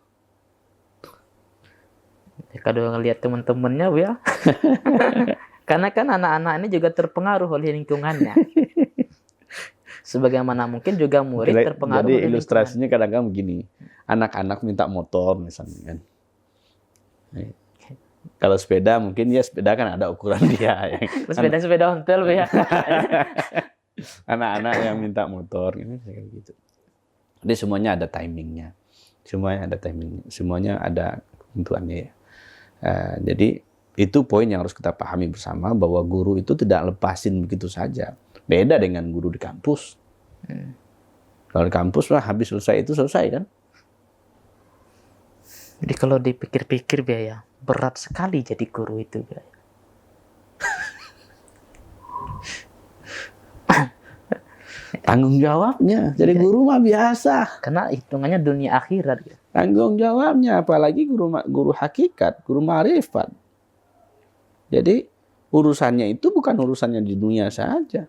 Kalau ngelihat teman-temannya Bu ya. Karena kan anak-anak ini juga terpengaruh oleh lingkungannya. Sebagaimana mungkin juga murid terpengaruh oleh lingkungan. Jadi ilustrasinya kadang-kadang begini. Anak-anak minta motor misalnya kan. Kalau sepeda mungkin ya sepeda kan ada ukuran dia. Sepeda ontel ya. Anak-anak yang minta motor kayak gitu. Jadi semuanya ada timingnya. Semuanya ada ketentuannya ya. Jadi itu poin yang harus kita pahami bersama, bahwa guru itu tidak lepasin begitu saja. Beda dengan guru di kampus. Kalau di kampus lah habis selesai itu selesai kan. Jadi kalau dipikir-pikir ya berat sekali jadi guru itu ya. Tanggung jawabnya. Jadi guru mah biasa. Karena hitungannya dunia akhirat. Ya. Tanggung jawabnya, apalagi guru hakikat, guru ma'rifat. Jadi urusannya itu bukan urusannya di dunia saja.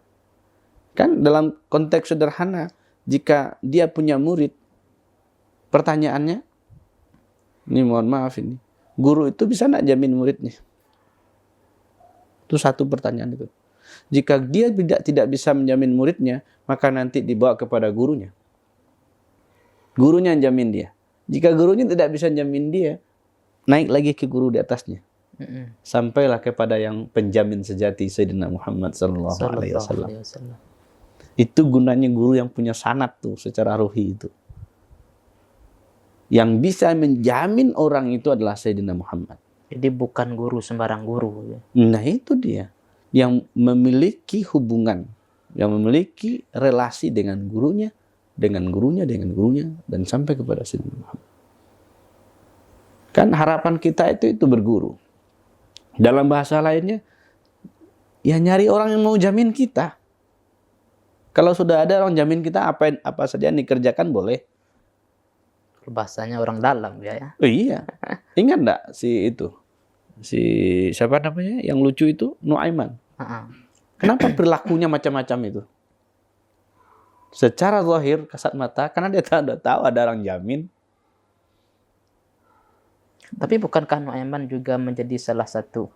Kan dalam konteks sederhana, jika dia punya murid, pertanyaannya, ini mohon maaf ini, guru itu bisa nggak jamin muridnya? Itu satu pertanyaan itu. Jika dia tidak bisa menjamin muridnya, maka nanti dibawa kepada gurunya. Gurunya yang jamin dia. Jika gurunya tidak bisa jamin dia, naik lagi ke guru di atasnya. Sampailah kepada yang penjamin sejati Sayyidina Muhammad sallallahu alaihi wasallam. Itu gunanya guru yang punya sanad tuh secara ruhi itu. Yang bisa menjamin orang itu adalah Sayyidina Muhammad. Jadi bukan guru sembarang guru. Ya. Nah itu dia. Yang memiliki hubungan, yang memiliki relasi dengan gurunya, dan sampai kepada Sayyidina Muhammad. Kan harapan kita itu berguru. Dalam bahasa lainnya, ya nyari orang yang mau jamin kita. Kalau sudah ada orang jamin kita, apa saja yang dikerjakan boleh. Bahasanya orang dalam ya. Oh, iya. Ingat enggak si siapa namanya yang lucu itu, Nuaiman. Kenapa perilakunya macam-macam itu? Secara zahir kasat mata, karena dia tahu ada orang jamin. Tapi bukankah Nuaiman juga menjadi salah satu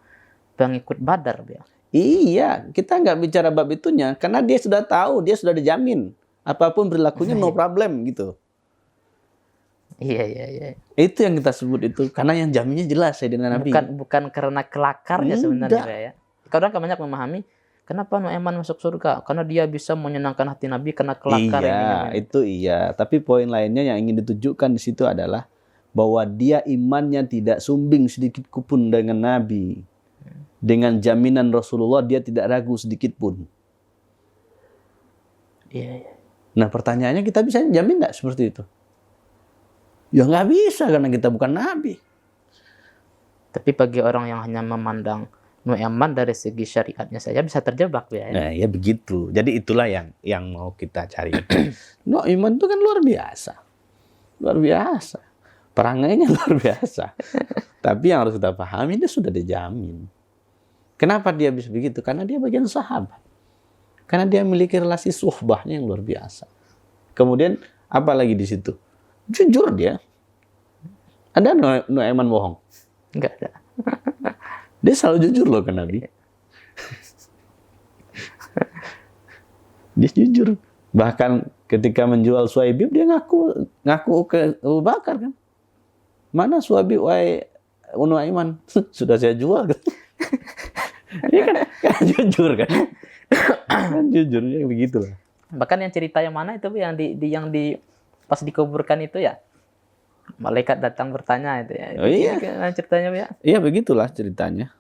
pengikut Badar ya? Iya, kita nggak bicara bab itunya, karena dia sudah tahu, dia sudah dijamin. Apapun perilakunya no problem gitu. Iya. Itu yang kita sebut itu, karena yang jaminnya jelas Sayyidina Nabi. Bukan karena kelakarnya sebenarnya ya. Kadang banyak memahami kenapa Nuaiman masuk surga, karena dia bisa menyenangkan hati Nabi karena kelakar. Iya, itu iya. Tapi poin lainnya yang ingin ditunjukkan di situ adalah bahwa dia imannya tidak sumbing sedikit pun dengan Nabi. Dengan jaminan Rasulullah dia tidak ragu sedikit pun. Iya. Nah pertanyaannya, kita bisa jamin nggak seperti itu? Ya nggak bisa, karena kita bukan Nabi. Tapi bagi orang yang hanya memandang Nuaiman dari segi syariatnya saja bisa terjebak ya. Nah ya begitu. Jadi itulah yang mau kita cari. Nuaiman itu kan luar biasa. luar biasa. Perangainya luar biasa. Tapi yang harus kita pahami, dia sudah dijamin. Kenapa dia bisa begitu? Karena dia bagian sahabat. Karena dia memiliki relasi suhbahnya yang luar biasa. Kemudian, apa lagi di situ? Jujur dia. Ada Nuaiman bohong? Enggak ada. Dia selalu jujur loh ke Nabi. Dia jujur. Bahkan ketika menjual Suhaibib, dia ngaku ke Abu Bakar kan. Mana Suhaibib, wahai Nuaiman? Sudah saya jual. Dia kan jujur kan. Kan jujurnya begitulah. Bahkan yang cerita yang mana itu yang di pas dikuburkan itu ya. Malaikat datang bertanya itu ya. Oh iya. Ceritanya ya. Iya begitulah ceritanya.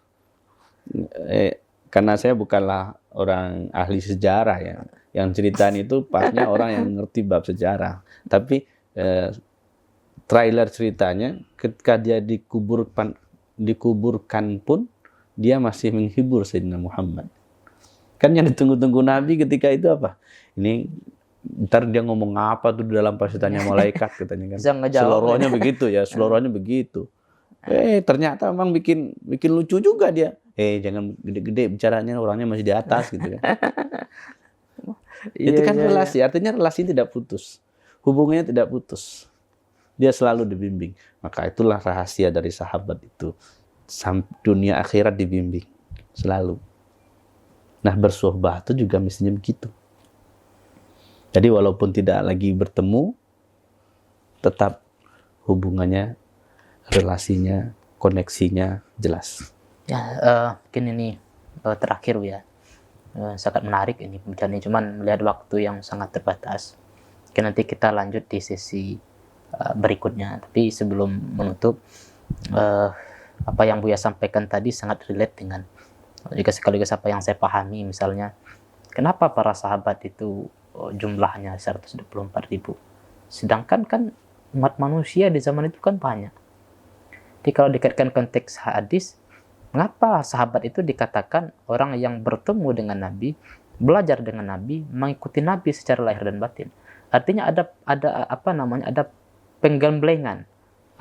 Karena saya bukanlah orang ahli sejarah ya. Yang ceritaan itu pasnya orang yang ngerti bab sejarah. Tapi trailer ceritanya ketika dia dikuburkan pun dia masih menghibur Sayyidina Muhammad. Kan yang ditunggu-tunggu Nabi ketika itu apa? Ini ntar dia ngomong apa tuh di dalam pasitannya malaikat katanya kan. Selorohnya begitu ya, selorohnya begitu. Ternyata memang bikin lucu juga dia. Jangan gede-gede bicaranya, orangnya masih di atas gitu kan. Itu kan relasi, artinya relasi tidak putus. Hubungannya tidak putus. Dia selalu dibimbing. Maka itulah rahasia dari sahabat itu. Dunia akhirat dibimbing. Selalu. Nah, bersuhbah itu juga mestinya begitu. Jadi walaupun tidak lagi bertemu, tetap hubungannya, relasinya, koneksinya jelas. Ya, mungkin ini terakhir ya. Sangat menarik ini pembicaraan, cuman melihat waktu yang sangat terbatas. Mungkin nanti kita lanjut di sesi berikutnya. Tapi sebelum menutup, apa yang Buya sampaikan tadi sangat relate dengan juga sekaligus apa yang saya pahami. Misalnya, kenapa para sahabat itu jumlahnya 124.000? Sedangkan kan umat manusia di zaman itu kan banyak. Jadi kalau dikaitkan konteks hadis, mengapa sahabat itu dikatakan orang yang bertemu dengan Nabi, belajar dengan Nabi, mengikuti Nabi secara lahir dan batin? Artinya ada penggemblengan,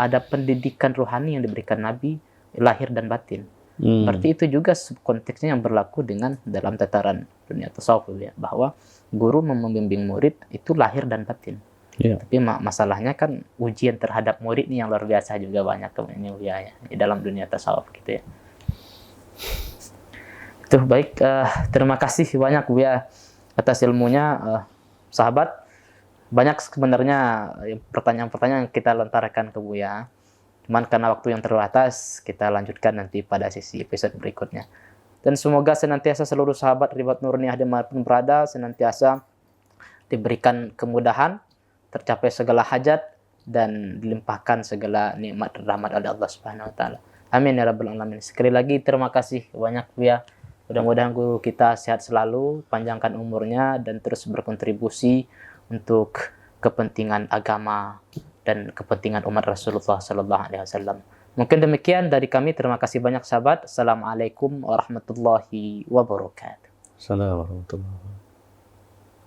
ada pendidikan rohani yang diberikan Nabi lahir dan batin. Berarti itu juga konteksnya yang berlaku dengan dalam tataran dunia tasawuf ya, bahwa guru membimbing murid itu lahir dan batin. Yeah. Tapi masalahnya kan ujian terhadap murid ini yang luar biasa juga banyak kemudian ya di dalam dunia tasawuf gitu ya. Itu baik, terima kasih banyak Buya atas ilmunya, sahabat. Banyak sebenarnya pertanyaan-pertanyaan yang kita lontarkan ke Buya. Cuman karena waktu yang terbatas, kita lanjutkan nanti pada sesi episode berikutnya. Dan semoga senantiasa seluruh sahabat Ribat Nuraniah dimanapun berada, senantiasa diberikan kemudahan, tercapai segala hajat, dan dilimpahkan segala nikmat dan rahmat oleh Allah Subhanahu wa Ta'ala. Amin ya Rabbal Alamin. Sekali lagi terima kasih banyak Buya. Mudah-mudahan guru kita sehat selalu, panjangkan umurnya, dan terus berkontribusi untuk kepentingan agama dan kepentingan umat Rasulullah Sallallahu Alaihi Wasallam. Mungkin demikian dari kami. Terima kasih banyak sahabat. Assalamualaikum warahmatullahi wabarakatuh. Assalamualaikum warahmatullahi wabarakatuh.